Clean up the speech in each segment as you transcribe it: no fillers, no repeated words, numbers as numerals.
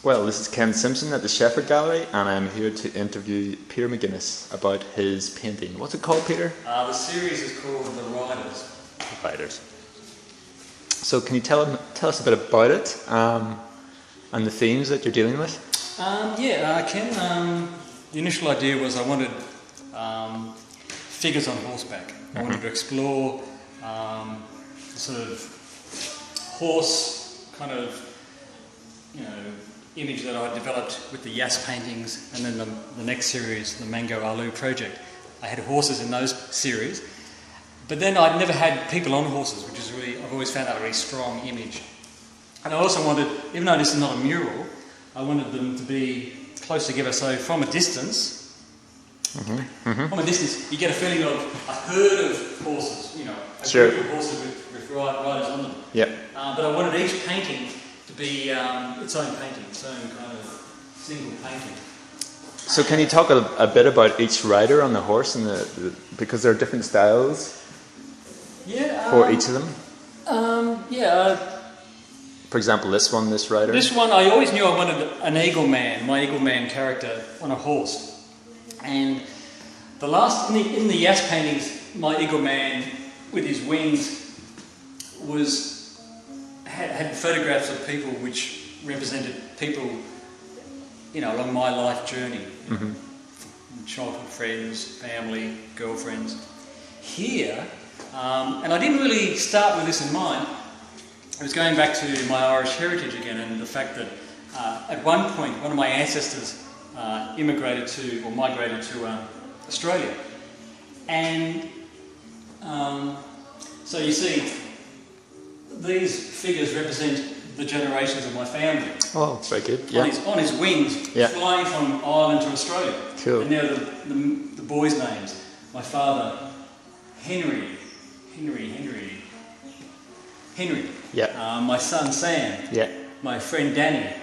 Well, this is Ken Simpson at the Sheffer Gallery, and I'm here to interview Peter McGuiness about his painting. What's it called, Peter? The series is called The Riders. The Riders. So can you tell us a bit about it and the themes that you're dealing with? Ken. The initial idea was I wanted figures on horseback. I wanted to explore the sort of horse kind of, image that I developed with the Yas paintings, and then the next series, the Mango Alu project. I had horses in those series, but then I'd never had people on horses, which is really, I've always found that a really strong image. And I also wanted, even though this is not a mural, I wanted them to be close together, so from a distance, from a distance, you get a feeling of a herd of horses, a group of horses with riders on them. Yep. But I wanted each painting to be its own painting, its own kind of single painting. So can you talk a bit about each rider on the horse, and because there are different styles for each of them? For example, this rider? This one, I always knew I wanted an eagle man, my eagle man character on a horse. And the last, in the Yas paintings, my eagle man with his wings had photographs of people which represented people, along my life journey. Childhood friends, family, girlfriends. Here, and I didn't really start with this in mind. I was going back to my Irish heritage again, and the fact that at one point one of my ancestors migrated to Australia. And so you see, these figures represent the generations of my family. Oh, very good. Yeah. On his wings, flying from Ireland to Australia. Cool. And now the boys' names. My father, Henry. Yeah. My son, Sam. Yeah. My friend, Danny.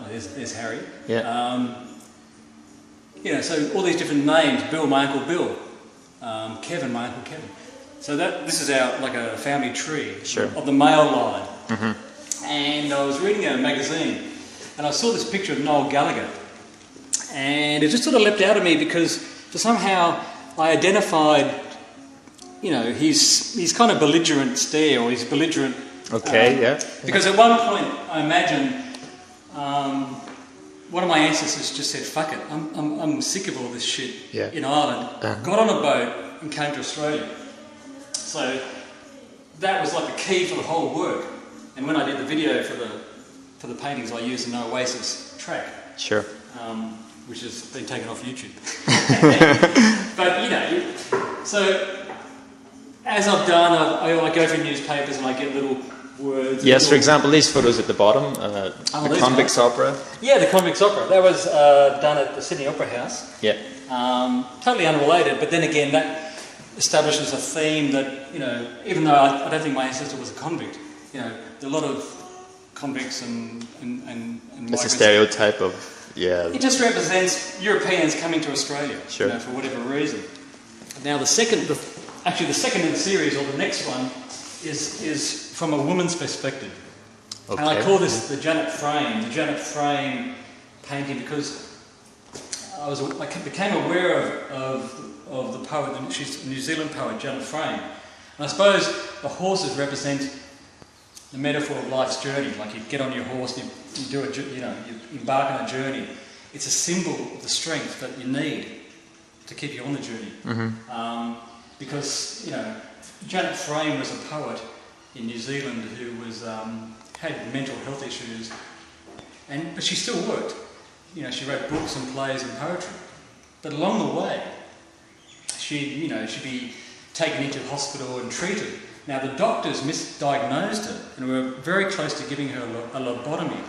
There's Harry. Yeah. So all these different names. Bill, my uncle Bill. Kevin, my uncle Kevin. So this is a family tree of the male line. And I was reading a magazine, and I saw this picture of Noel Gallagher, and it just sort of leapt out at me because somehow I identified, his kind of belligerent stare, or his belligerent. Because at one point I imagine one of my ancestors just said, "Fuck it, I'm sick of all this shit in Ireland." Got on a boat and came to Australia. So that was like the key for the whole work. And when I did the video for the paintings, I used an Oasis track. Sure. Which has been taken off YouTube. But so as I've done, I go through newspapers and I get little words. Yes, for example, these photos at the bottom, the Convicts Opera. Yeah, the Convicts Opera. That was done at the Sydney Opera House. Yeah. Totally unrelated, but then again, that establishes a theme that, even though I don't think my ancestor was a convict, there are a lot of convicts and It's a stereotype of, It just represents Europeans coming to Australia, for whatever reason. Now the second in the series, or the next one, is from a woman's perspective. Okay. And I call this the Janet Frame painting, because I became aware of the poet, she's a New Zealand poet, Janet Frame. And I suppose the horses represent the metaphor of life's journey. Like you get on your horse, you embark on a journey. It's a symbol of the strength that you need to keep you on the journey. Because Janet Frame was a poet in New Zealand who had mental health issues, but she still worked. She wrote books and plays and poetry. But along the way, she'd be taken into hospital and treated. Now the doctors misdiagnosed her and were very close to giving her a lobotomy.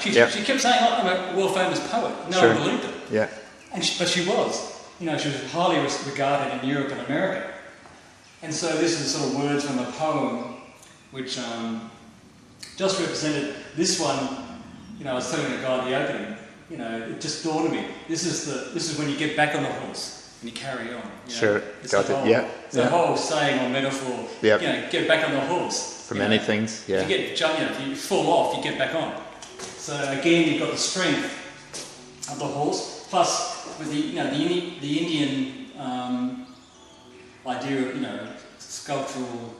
She kept saying, "I'm a world famous poet." No one believed it. Yeah. But she was. She was highly regarded in Europe and America. And so this is sort of words from a poem which just represented this one. I was telling the guy at the opening, it just dawned on me. This is when you get back on the horse and you carry on. Sure, got it. It's a whole saying or metaphor. Get back on the horse. For many things, If you fall off, you get back on. So again, you've got the strength of the horse, plus with the Indian idea of sculptural,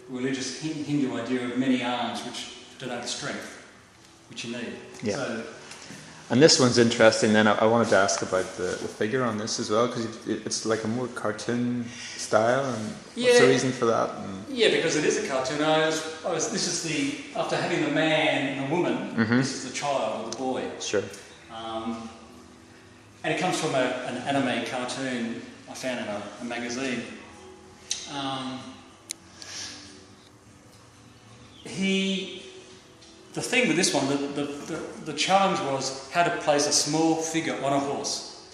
religious Hindu idea of many arms, which denote strength, which you need. Yeah. So, and this one's interesting. Then I wanted to ask about the figure on this as well, because it's like a more cartoon style. And what's the reason for that? Yeah, because it is a cartoon. This is after having the man and the woman. This is the child or the boy. Sure. And it comes from an anime cartoon I found in a magazine. The thing with this one, the challenge was how to place a small figure on a horse.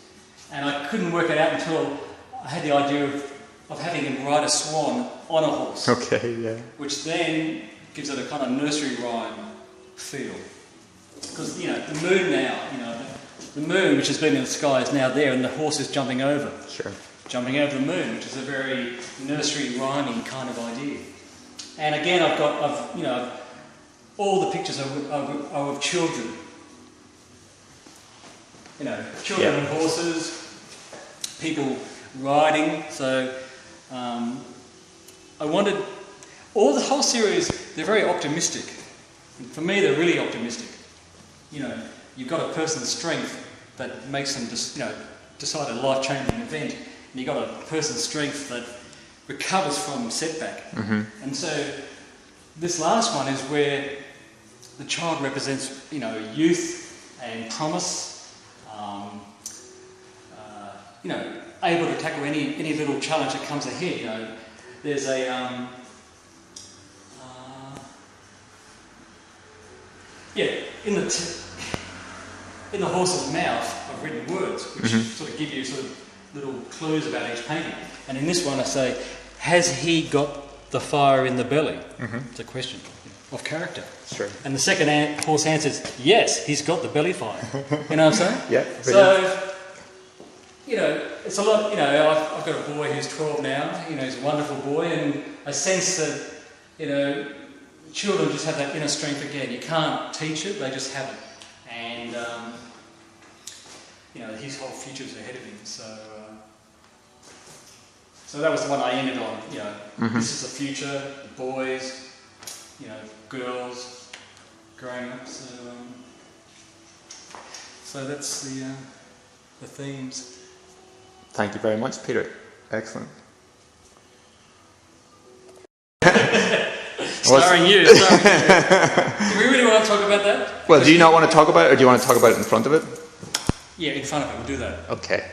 And I couldn't work it out until I had the idea of having him ride a swan on a horse. Okay, yeah. Which then gives it a kind of nursery rhyme feel. Because, the moon now, the moon which has been in the sky is now there and the horse is jumping over. Sure. Jumping over the moon, which is a very nursery rhyming kind of idea. And again, I've all the pictures are of children. Children and horses, people riding. So I wanted the whole series. They're very optimistic. And for me, they're really optimistic. You've got a person's strength that makes them decide a life-changing event, and you've got a person's strength that recovers from setback. And so this last one is where the child represents, youth and promise. Able to tackle any little challenge that comes ahead. There's a in the horse's mouth I've written words which sort of give you sort of little clues about each painting. And in this one I say, has he got the fire in the belly? It's a question of character. Sure. And the second horse answers, yes, he's got the belly fire. You know what I'm saying? Yeah. So, it's a lot, I've got a boy who's 12 now, he's a wonderful boy, and I sense that, children just have that inner strength again. You can't teach it, they just have it. And, his whole future's ahead of him, so that was the one I ended on, this is the future, boys, girls growing up, so that's the themes. Thank you very much, Peter. Excellent. Starring you. Do we really want to talk about that? Well, do you not want to talk about it, or do you want to talk about it in front of it? Yeah, in front of it, we'll do that. Okay.